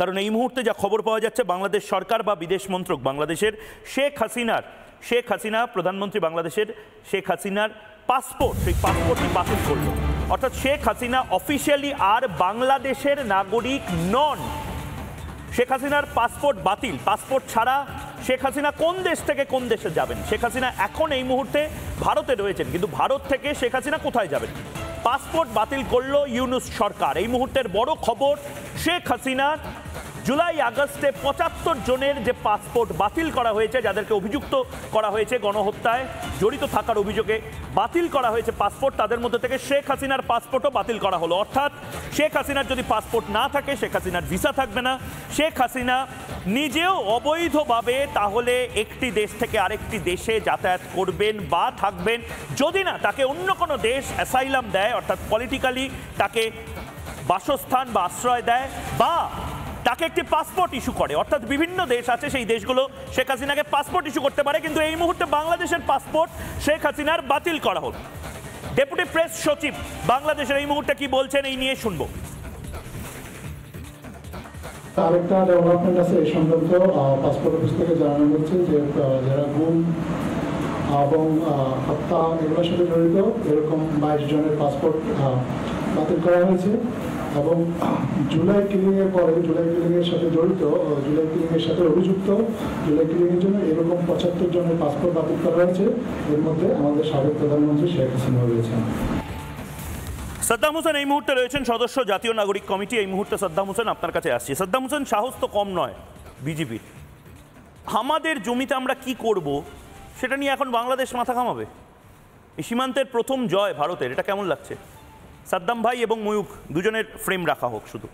কারণ এই মুহূর্তে যা খবর পাওয়া যাচ্ছে বাংলাদেশ সরকার বা বিদেশ মন্ত্রক বাংলাদেশের শেখ হাসিনা প্রধানমন্ত্রী বাংলাদেশের শেখ হাসিনার পাসপোর্ট, সেই পাসপোর্টটি বাতিল করল। অর্থাৎ শেখ হাসিনা অফিসিয়ালি আর বাংলাদেশের নাগরিক নন। শেখ হাসিনার পাসপোর্ট বাতিল। পাসপোর্ট ছাড়া শেখ হাসিনা কোন দেশ থেকে কোন দেশে যাবেন? শেখ হাসিনা এখন এই মুহূর্তে ভারতে রয়েছেন, কিন্তু ভারত থেকে শেখ হাসিনা কোথায় যাবেন? পাসপোর্ট বাতিল করলো ইউনূস সরকার। এই মুহূর্তের বড় খবর, শেখ হাসিনার জুলাই আগস্টে ৭৫ জনের যে পাসপোর্ট বাতিল করা হয়েছে, যাদেরকে অভিযুক্ত করা হয়েছে গণহত্যায় জড়িত থাকার অভিযোগে বাতিল করা হয়েছে পাসপোর্ট, তাদের মধ্যে থেকে শেখ হাসিনার পাসপোর্টও বাতিল করা হলো। অর্থাৎ শেখ হাসিনার যদি পাসপোর্ট না থাকে, শেখ হাসিনার ভিসা থাকবে না। শেখ হাসিনা নিজেও অবৈধভাবে তাহলে একটি দেশ থেকে আরেকটি দেশে যাতায়াত করবেন বা থাকবেন, যদি না তাকে অন্য কোনো দেশ অ্যাসাইলাম দেয়, অর্থাৎ পলিটিক্যালি তাকে বাসস্থান বা আশ্রয় দেয়, বা তাকে একটি পাসপোর্ট ইস্যু করে। অর্থাৎ বিভিন্ন দেশ আছে, সেই দেশগুলো শেখ হাসিনাকে পাসপোর্ট ইস্যু করতে পারে। কিন্তু এই মুহূর্তে বাংলাদেশের পাসপোর্ট শেখ হাসিনার বাতিল করা হল। ডেপুটি প্রেস সচিব বাংলাদেশের এই মুহূর্তে কি বলছেন, এই নিয়ে শুনবো। আরেকটা ডেভেলপমেন্ট আছে এই সংক্রান্ত। পাসপোর্ট অফিস থেকে জানানো হচ্ছে যে যারা গুম এবং হত্যা এগুলোর সাথে জড়িত এরকম ২২ জনের পাসপোর্ট বাতিল করা হয়েছে। এবং জুলাই কিলিংয়ের পরে, জুলাই কিলিংয়ের সাথে জড়িত, জুলাই কিলিংয়ের সাথে অভিযুক্ত, জুলাই কিলিংয়ের জন্য এরকম ৭৫ জনের পাসপোর্ট বাতিল করা হয়েছে। এর মধ্যে আমাদের সাবেক প্রধানমন্ত্রী শেখ হাসিনা রয়েছেন। সাদ্দাম হোসেন এই মুহূর্তে রয়েছেন সদস্য জাতীয় নাগরিক কমিটি। এই মুহূর্তে সাদ্দাম হোসেন আপনার কাছে আসছি। সাদ্দাম হোসেন, সাহস তো কম নয় বিজেপির। আমাদের জমিতে আমরা কি করব সেটা নিয়ে এখন বাংলাদেশ মাথা ঘামাবে। এই সীমান্তের প্রথম জয় ভারতের, এটা কেমন লাগছে? সাদ্দাম ভাই এবং ময়ূখ দুজনের ফ্রেম রাখা হোক শুধু।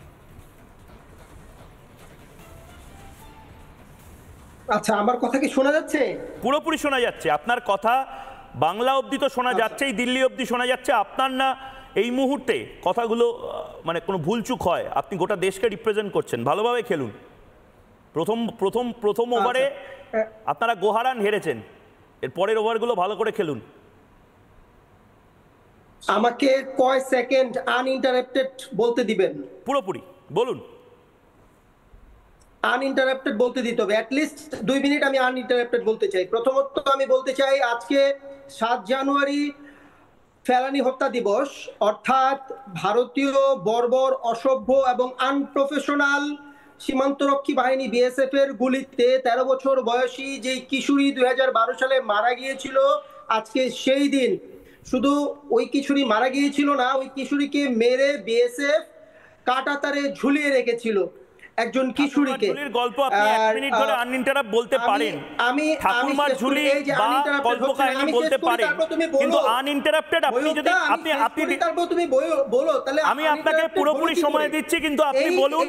আচ্ছা, আমার কথা কি শোনা যাচ্ছে? পুরোপুরি শোনা যাচ্ছে। আপনার কথা বাংলা অবধি তো শোনা যাচ্ছেই, দিল্লি অবধি শোনা যাচ্ছে। আপনার না এই মুহূর্তে কথাগুলো মানে কোনো ভুলচুক হয়, আপনি গোটা দেশকে রিপ্রেজেন্ট করছেন। ভালোভাবে খেলুন। প্রথম ওভারে আপনারা গোহারান হেরেছেন, এর পরের ওভারগুলো ভালো করে খেলুন। আমাকে কয় সেকেন্ড আনইন্টারাপ্টেড বলতে দিবেন? পুরোপুরি বলুন। আনইন্টারাপ্টেড বলতে দিতে হবে, অ্যাটলিস্ট ২ মিনিট আমি আনইন্টারাপ্টেড বলতে চাই। প্রথমত আমি বলতে চাই, আজকে ৭ জানুয়ারি ফেলানি হত্যা দিবস, অর্থাৎ ভারতীয় বর্বর, অসভ্য এবং আনপ্রফেশনাল সীমান্তরক্ষী বাহিনী বিএসএফ এর গুলিতে ১৩ বছর বয়সী যে কিশোরী ২০১২ সালে মারা গিয়েছিল, আজকে সেই দিন। শুধু ওই কিশোরী মারা গিয়েছিল না, ওই কিশোরীকে মেরে বিএসএফ কাঁটাতারে ঝুলিয়ে রেখেছিল একজন কিশোরীকে। গল্প আপনি ১ মিনিট ধরে আনইন্টারাপ্ট বলতে পারেন, ঠাকুরমার ঝুলি বা গল্প কাহিনী বলতে পারেন, কিন্তু আনইন্টারাপ্টেড আপনি যদি তুমি বলো, তাহলে আমি আপনাকে পুরোপুরি সময় দিচ্ছি, কিন্তু আপনি বলুন।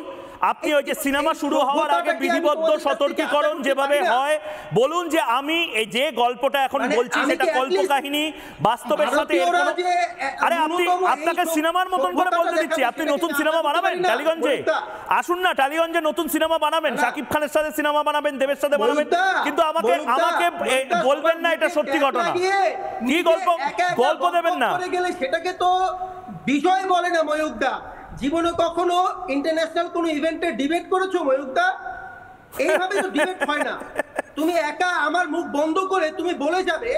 আপনি ওই যে সিনেমা শুরু হওয়ার আগে বিধিবদ্ধ সতর্কীকরণ যেভাবে হয়, বলুন যে আমি এই যে গল্পটা এখন বলছি সেটা কল্পকাহিনী, বাস্তবের সাথে আরে আপনাকে সিনেমার মতন করে বলতে দিচ্ছি। আপনি নতুন সিনেমা বানাবেন টালিগঞ্জে, আসুন না, টালিগঞ্জে নতুন সিনেমা বানাবেন, শাকিব খানের সাথে সিনেমা বানাবেন, দেবের সাথে বানাবেন, কিন্তু আমাকে বলবেন না এটা সত্যি ঘটনা। কি গল্প দেবেন না, সেটাকে তো বিষয় বলে না। ময়ূকদা, জীবনে কখনো ইন্টারন্যাশনাল কোন ইভেন্টে ডিবেট করেছো ময়ূকদা? এইভাবে তো ডিবেট হয় না। তুমি একা আমার মুখ বন্ধ করে তুমি বলে যাবে,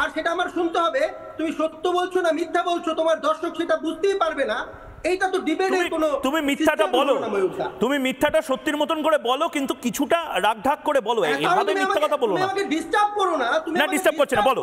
আর সেটা আমার শুনতে হবে। তুমি সত্য বলছো না মিথ্যা বলছো, তোমার দর্শক সেটা বুঝতেই পারবে না। এইটা তো ডিবেটের কোনো, তুমি মিথ্যাটা বলো, তুমি মিথ্যাটা সত্যির মতন করে বলো, কিন্তু কিছুটা রাগঢাক করে বলো। এইভাবে মিথ্যা কথা বলো না। আমাকে ডিস্টার্ব করো না। তুমি না, ডিস্টার্ব করছে না, বলো।